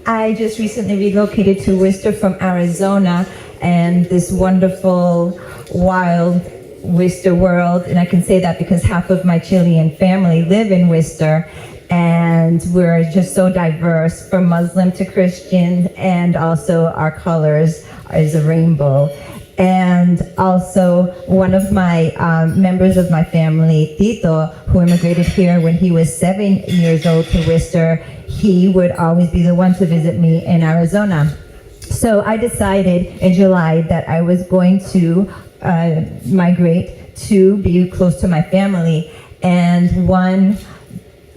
I just recently relocated to Worcester from Arizona, and this wonderful, wild Worcester world, and I can say that because half of my Chilean family live in Worcester, and we're just so diverse, from Muslim to Christian, and also our colors is a rainbow. And also one of my members of my family, Tito, who immigrated here when he was 7 years old to Worcester, he would always be the one to visit me in Arizona. So I decided in July that I was going to migrate to be close to my family. And one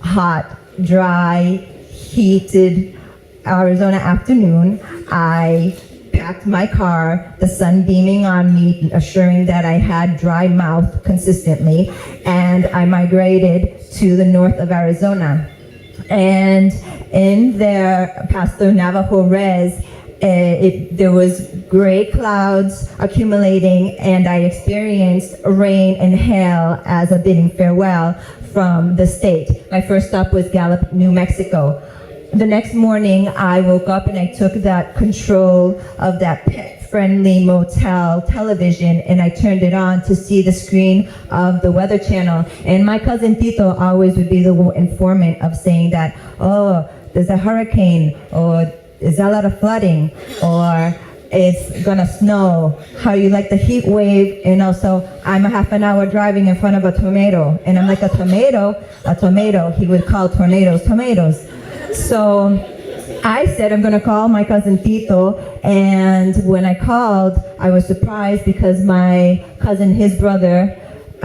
hot, dry, heated Arizona afternoon, I packed my car, the sun beaming on me, assuring that I had dry mouth consistently, and I migrated to the north of Arizona. And in there, past the Navajo Res, there was gray clouds accumulating, and I experienced rain and hail as a bidding farewell from the state. My first stop was Gallup, New Mexico. The next morning, I woke up and I took that control of that pet-friendly motel television, and I turned it on to see the screen of the Weather Channel. And my cousin Tito always would be the informant of saying that, oh, there's a hurricane, or there's a lot of flooding, or it's gonna snow, how you like the heat wave, and also I'm a half an hour driving in front of a tornado, and I'm like, a tomato, he would call tornadoes tomatoes. So I said, I'm gonna call my cousin Tito, and when I called, I was surprised because my cousin, his brother,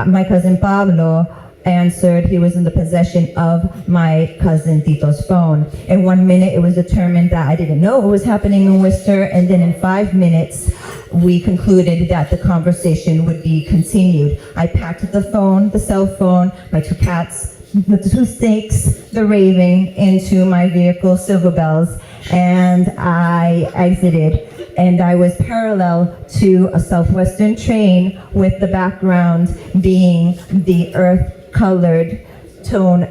my cousin Pablo, answered. He was in the possession of my cousin Tito's phone. In 1 minute, it was determined that I didn't know what was happening in Worcester, and then in 5 minutes, we concluded that the conversation would be continued. I packed the phone, the cell phone, my 2 cats, the 2 snakes, the raven, into my vehicle, Silver Bells, and I exited. And I was parallel to a Southwestern train, with the background being the earth-colored tone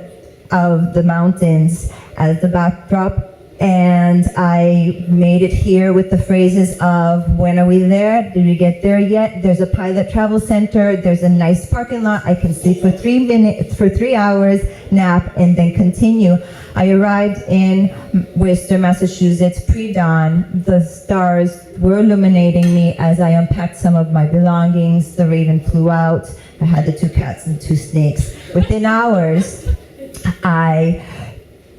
of the mountains as the backdrop. And I made it here with the phrases of, when are we there? Did we get there yet? There's a pilot travel center. There's a nice parking lot. I can sleep for 3 hours, nap, and then continue. I arrived in Worcester, Massachusetts, pre-dawn. The stars were illuminating me as I unpacked some of my belongings. The raven flew out. I had the 2 cats and 2 snakes. Within hours, I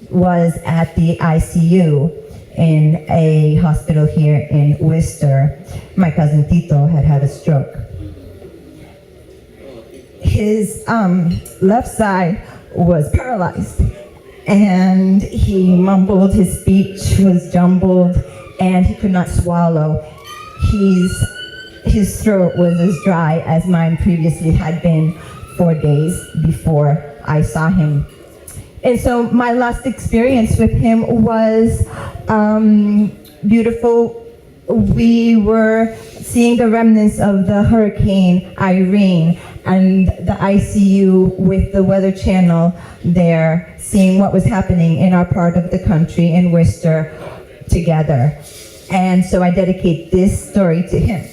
was at the ICU in a hospital here in Worcester. My cousin Tito had a stroke. His left side was paralyzed, and he mumbled, his speech was jumbled, and he could not swallow. His throat was as dry as mine previously had been 4 days before I saw him. And so my last experience with him was beautiful. We were seeing the remnants of the Hurricane Irene, and the ICU with the Weather Channel there, seeing what was happening in our part of the country in Worcester together. And so I dedicate this story to him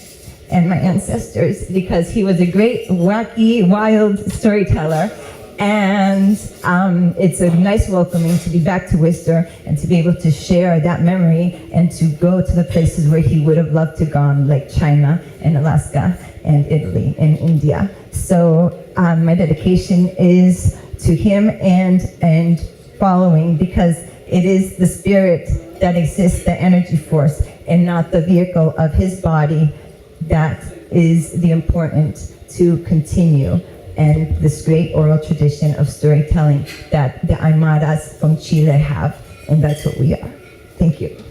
and my ancestors, because he was a great, wacky, wild storyteller. And it's a nice welcoming to be back to Worcester and to be able to share that memory and to go to the places where he would have loved to gone, like China and Alaska and Italy and India. So my dedication is to him and following, because it is the spirit that exists, the energy force, and not the vehicle of his body, that is the important to continue. And this great oral tradition of storytelling that the Aymaras from Chile have, and that's what we are. Thank you.